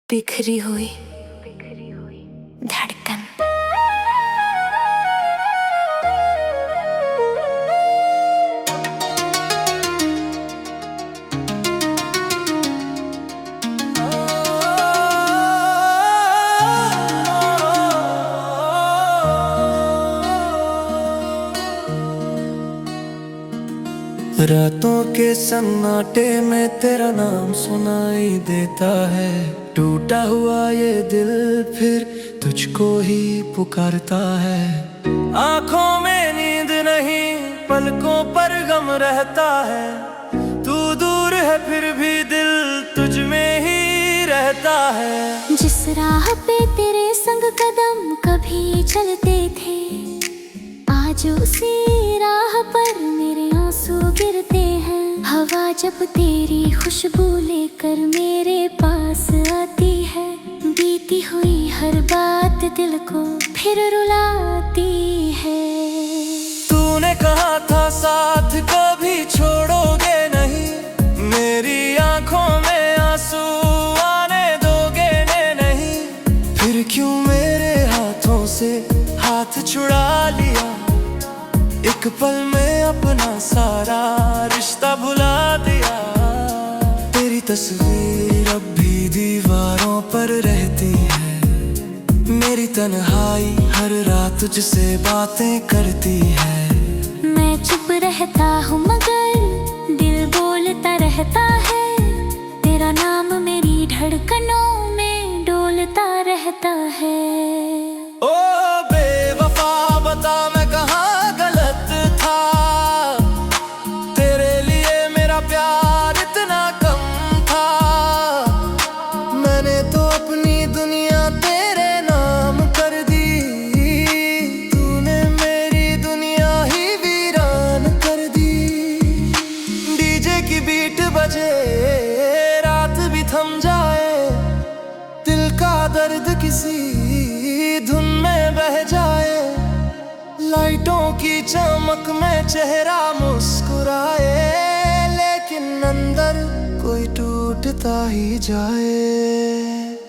बिखरी हुई धड़कन। रातों के सन्नाटे में तेरा नाम सुनाई देता है। टूटा हुआ ये दिल फिर तुझको ही पुकारता है। आंखों में नींद नहीं, पलकों पर गम रहता है। तू दूर है फिर भी दिल तुझ में ही रहता है। जिस राह पे तेरे संग कदम कभी चलते थे, आज उसी राह पर मेरे आंसू गिरते हैं। हवा जब तेरी खुशबू लेकर मेरे पास आती है, बीती हुई हर बात दिल को फिर रुलाती है। तूने कहा था साथ कभी छोड़ोगे नहीं, मेरी आंखों में आंसू आने दोगे नहीं। फिर क्यों मेरे हाथों से हाथ छुड़ा लिया, एक पल में अपना सारा रिश्ता भुला दिया। तेरी तस्वीर अब भी दीवारों पर रहती है, मेरी तन्हाई हर रात तुझसे बातें करती है। मैं चुप रहता हूँ मगर दिल बोलता रहता है, तेरा नाम मेरी धड़कनों में डोलता रहता है। ओ बेवफा बता मैं कहाँ गलत था, तेरे लिए मेरा प्यार इतना कम था। मैंने तो अपनी दुनिया तेरे नाम कर दी, तूने मेरी दुनिया ही वीरान कर दी। डीजे की बीट बजे रात भी थम जाए, दिल का दर्द किसी धुन में बह जाए। लाइटों की चमक में चेहरा मुस्कुराए, लेकिन अंदर कोई टूटता ही जाए।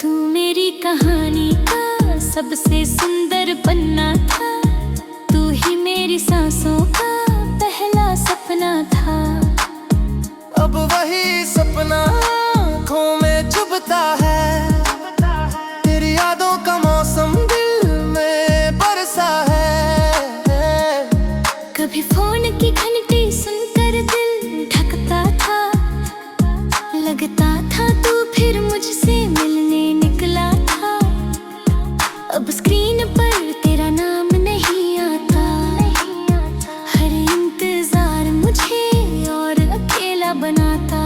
तू मेरी कहानी का सबसे सुंदर पन्ना था, तू ही मेरी सांसों का पहला सपना था। अब वही सपना आँखों में चुभता है, तेरी यादों का मौसम दिल में बरसा है। कभी फोन की घंटी सुनकर दिल धड़कता था, लगता था तू फिर मुझसे मिलने निकला था। अब स्क्रीन पर तेरा नाम नहीं आता, हर इंतजार मुझे और अकेला बनाता।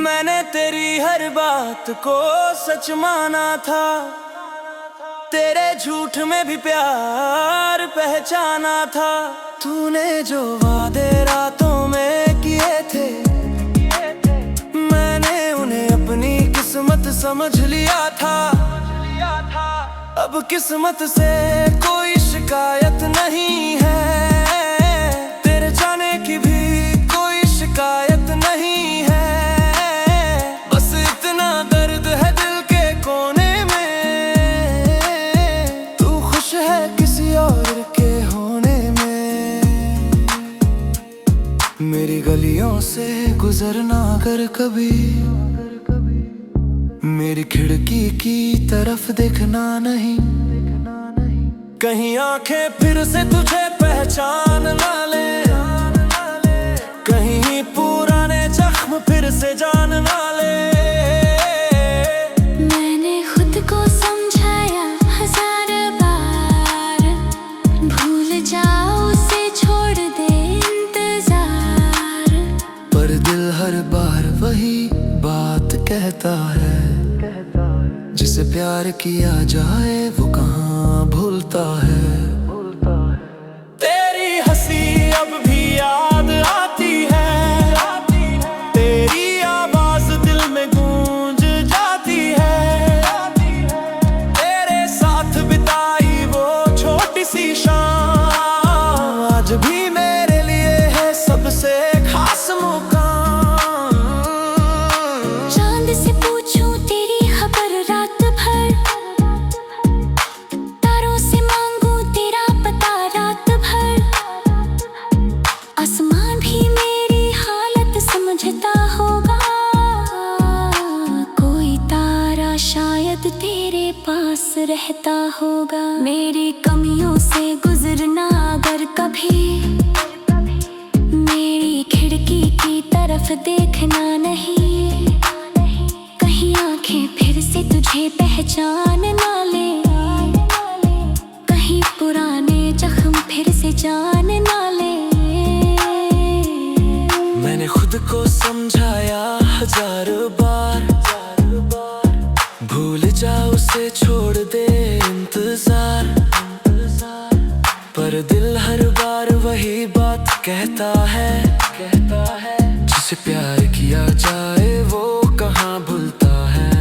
मैंने तेरी हर बात को सच माना था, तेरे झूठ में भी प्यार पहचाना था। तूने जो वादे रातों में किए थे, मैंने उन्हें अपनी किस्मत समझ लिया था। अब किस्मत से कोई शिकायत नहीं है, तेरे जाने की भी कोई शिकायत नहीं है। बस इतना दर्द है दिल के कोने में, तू खुश है किसी और के होने में। मेरी गलियों से गुजरना अगर कभी, मेरी खिड़की की तरफ देखना नहीं। कहीं आंखें फिर से तुझे पहचान ना ले, कहीं पुराने जख्म फिर से जान ना ले। मैंने खुद को समझाया हजार बार, भूल जाओ उसे छोड़ दे इंतजार। पर दिल हर बार वही बात कहता है, जिसे प्यार किया जाए वो कहाँ भूलता है। तेरी हंसी अब भी याद आती है, तेरी आवाज दिल में गूंज जाती है। तेरे साथ बिताई वो छोटी सी शाम आज भी मेरे लिए है सबसे खास मुकाम। चांद से पूछूं पास रहता होगा। मेरी कमियों से गुजरना अगर कभी, मेरी खिड़की की तरफ देखना नहीं। कहीं आंखें फिर से तुझे पहचान ना ले, कहीं पुराने जख्म फिर से जान ना ले। मैंने खुद को समझाया हजार बार, भूल जा उसे छोड़ दे इंतजार, पर दिल हर बार वही बात कहता है, जिसे प्यार किया जाए वो कहाँ भूलता है।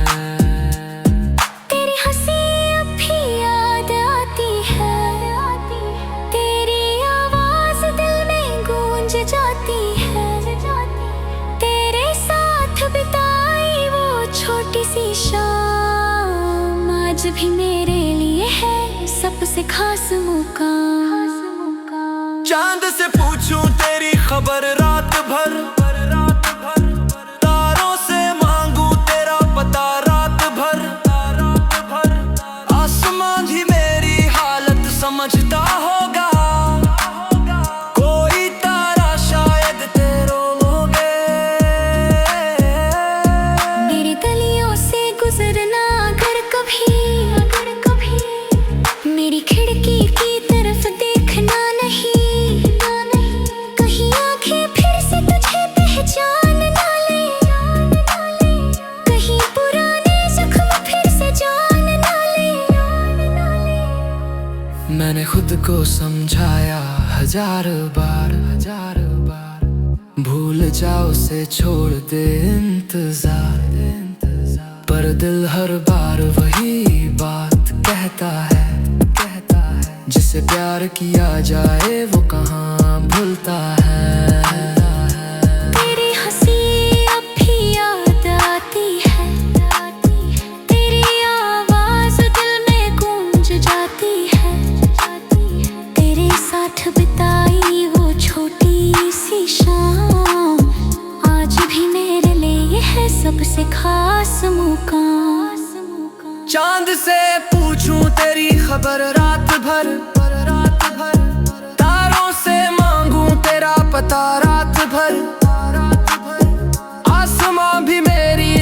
तेरी हंसी अब भी याद आती है, तेरी आवाज दिल में गूंज जाती है। तेरे साथ बिताई वो छोटी सी शाम आज भी मेरे लिए है सबसे खास मुकाम। चांद से पूछूं तेरी खबर रात भर, तारों से मांगू तेरा पता रात भर, आसमां भी मेरी हालत समझता होगा, कोई तारा शायद तेरो होगे। मेरी गलियों से गुजरना अगर कभी, मेरी खिड़की की तरफ देखना नहीं। कहीं आंखें फिर से तुझे पहचान ना ले, कहीं पुराने जख्म फिर से जान ना ले। मैंने खुद को समझाया हजार बार, भूल जाओ उसे छोड़ दे इंतजार, पर दिल हर बार वही बात कहता है, जिसे प्यार किया जाए वो कहाँ भूलता है। तेरी हंसी अब भी याद आती है, तेरी आवाज दिल में गूंज जाती है। तेरे साथ बिताई वो छोटी सी शाम आज भी मेरे लिए है सबसे खास मुकाम। चांद से पूछूं तेरी खबर रात भर, तारों से मांगू तेरा पता रात भर, आसमां भी मेरी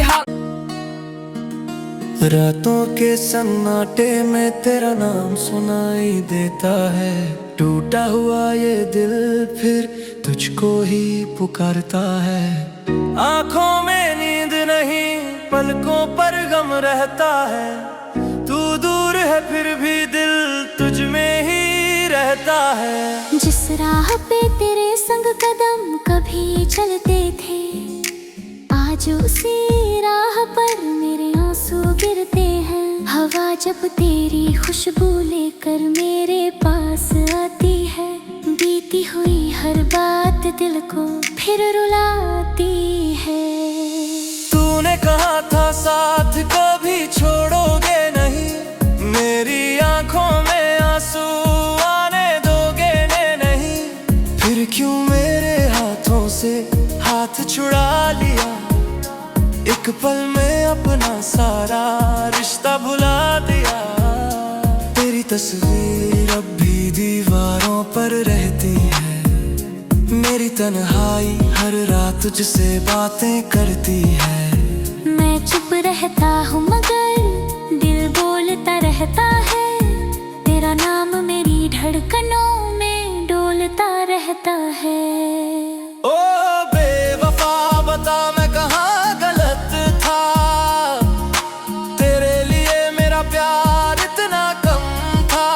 रातों के सन्नाटे में तेरा नाम सुनाई देता है। टूटा हुआ ये दिल फिर तुझको ही पुकारता है। आंखों में नींद नहीं, पलकों पर गम रहता है। तू दूर है फिर भी दिल तुझ में ही रहता है। जिस राह पे तेरे संग कदम कभी चलते थे, आज उसी राह पर मेरे आंसू गिरते हैं। हवा जब तेरी खुशबू लेकर मेरे पास आती है, बीती हुई हर बात दिल को फिर रुलाती है। तूने कहा था साथ कभी छोड़ोगे नहीं, मेरी आंखों में आंसू आने दोगे नहीं। फिर क्यों मेरे हाथों से हाथ छुड़ा लिया, एक पल में अपना सारा रिश्ता भुला दिया। तेरी तस्वीर अब भी दीवारों पर रहती है, मेरी तन्हाई हर रात तुझसे बातें करती है। मैं चुप रहता हूँ मगर दिल बोलता रहता है, तेरा नाम मेरी धड़कनों में डोलता रहता है। ओ बेवफा बता मैं कहाँ गलत था, तेरे लिए मेरा प्यार इतना कम था।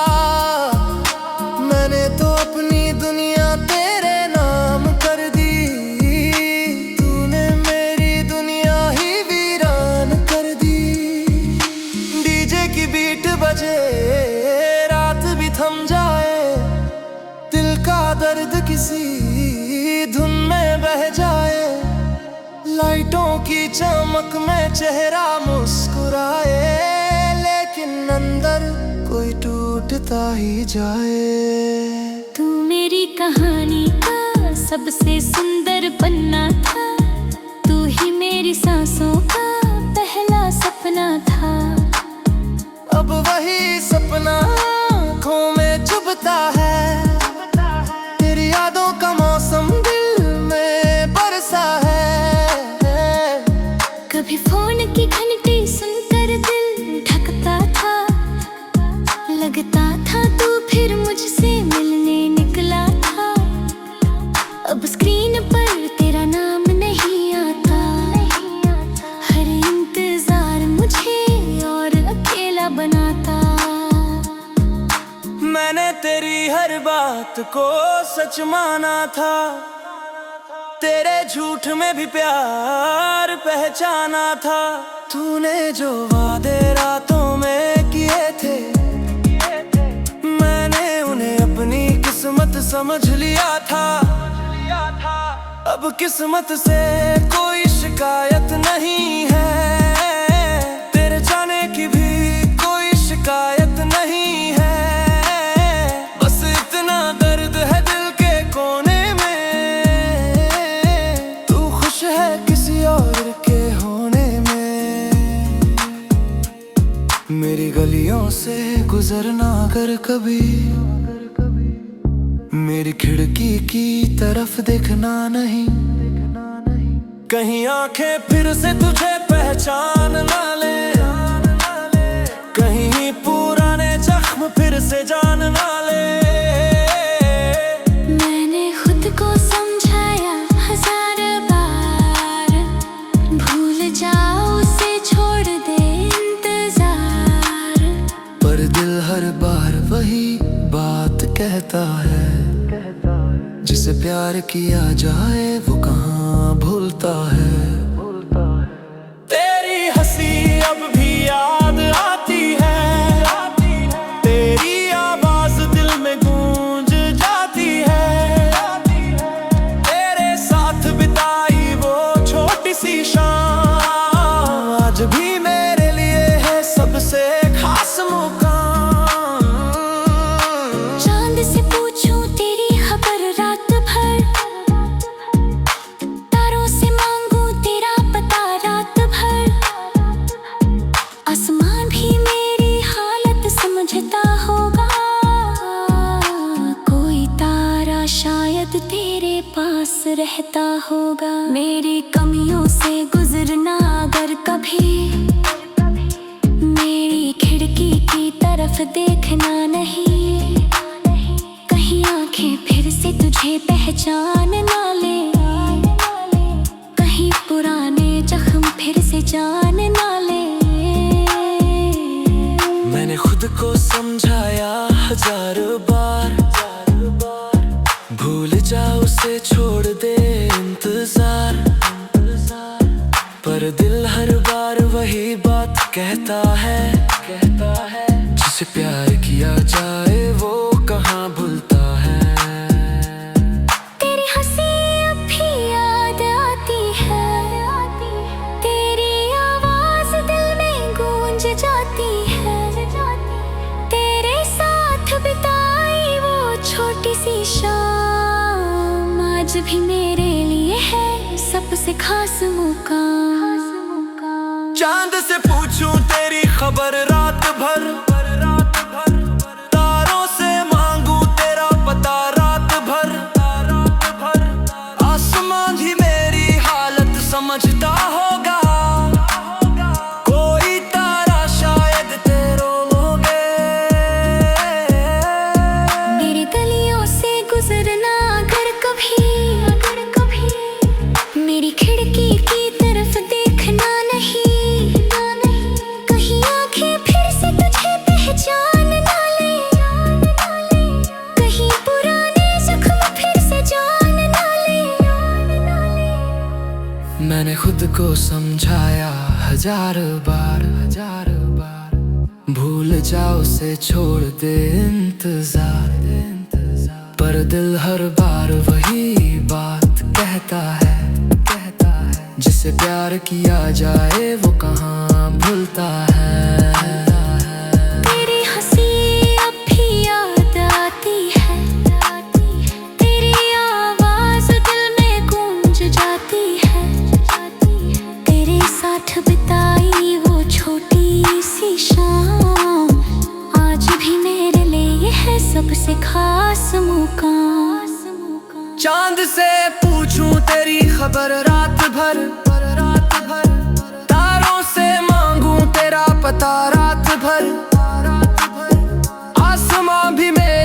मैंने तो अपनी दुनिया तेरे नाम कर दी, तूने मेरी दुनिया ही वीरान कर दी। डीजे की बीट बजे रात भी थम जाए, दिल का दर्द किसी धुन में बह जाए। लाइटों की चमक में चेहरा मुस्कुराए, लेकिन अंदर कोई टूटता ही जाए। तू मेरी कहानी का सबसे सुंदर पन्ना था, तू ही मेरी सांसों का पहला सपना था। अब वही सपना आँखों में चुभता है। तेरी यादों का मौसम दिल में बरसा है। कभी फोन की घंटी सुनकर दिल धड़कता था, लगता था तू फिर मुझसे मिलने निकला था। अब स्क्रीन पर तेरा नाम नहीं आता, हर इंतजार मुझे और अकेला बनाता। मैंने तेरी हर बात को सच माना था, तेरे झूठ में भी प्यार पहचाना था। तूने जो वादे रातों में किए थे, मैंने उन्हें अपनी किस्मत समझ लिया था। अब किस्मत से कोई शिकायत नहीं है, तेरे जाने की भी कोई शिकायत नहीं है। बस इतना दर्द है दिल के कोने में, तू खुश है किसी और के होने में। मेरी गलियों से गुजरना अगर कभी, मेरी खिड़की की तरफ देखना नहीं। कहीं आंखें फिर से तुझे पहचान ना ले, कहीं पुराने जख्म फिर से जान ना ले। मैंने खुद को समझाया 1000 बार, भूल जाओ उसे छोड़ दे इंतजार। पर दिल हर बार वही बात कहता है, जिसे प्यार किया जाए वो कहाँ भूलता है। तेरी हंसी अब भी याद आती है, तेरी आवाज दिल में गूंज जाती है। तेरे साथ बिताई वो छोटी सी शाम आज भी मेरे लिए है सबसे खास मुकाम। चांद से पूछूं तेरी खबर रात भर, तारों से मांगूं तेरा पता रात भर। आसमान भी मेरी हालत समझता होगा, कोई तारा शायद तेरे पास रहता होगा। मेरी कमियों से गुजरना अगर कभी, मेरी खिड़की की तरफ देखना नहीं। कहीं आंखें फिर से तुझे पहचान ना ले, कहीं पुराने जख्म फिर से जान ना ले। मैंने खुद को समझाया 1000 बार, भूल जा उसे छोड़ दे इंतजार। पर दिल हर बार वही बात कहता है, जिसे प्यार किया जाए वो कहाँ भूलता है। तेरी हंसी अब भी याद आती है, तेरी आवाज दिल में गूंज जाती है। तेरे साथ बिताई वो छोटी सी शाम आज भी मेरे लिए है सबसे खास मुकाम। चांद से पूछूं तेरी खबर रात भर, तारों से मांगूं तेरा पता रात भर। आसमान भी मेरी हालत समझता होगा, कोई तारा शायद तेरे होगे। मेरी गलियों से गुजरना अगर कभी, मेरी खिड़की की तरफ देखना नहीं। कहीं आंखें फिर से तुझे पहचान ना ले, कहीं पुराने जख्म फिर से जान ना ले। मैंने खुद को समझाया 1000 बार, भूल जाओ उसे छोड़ दे इंतजार। पर दिल हर बार वही बात कहता है, जिसे प्यार किया जाए वो कहाँ भूलता है। तेरी हंसी अब भी याद आती है, तेरी आवाज दिल में गूंज जाती है। तेरे साथ बिताई वो छोटी सी शाम आसमां का। चांद से पूछूं तेरी खबर रात भर, तारों से मांगूं तेरा पता रात भर, आसमां भी मेरे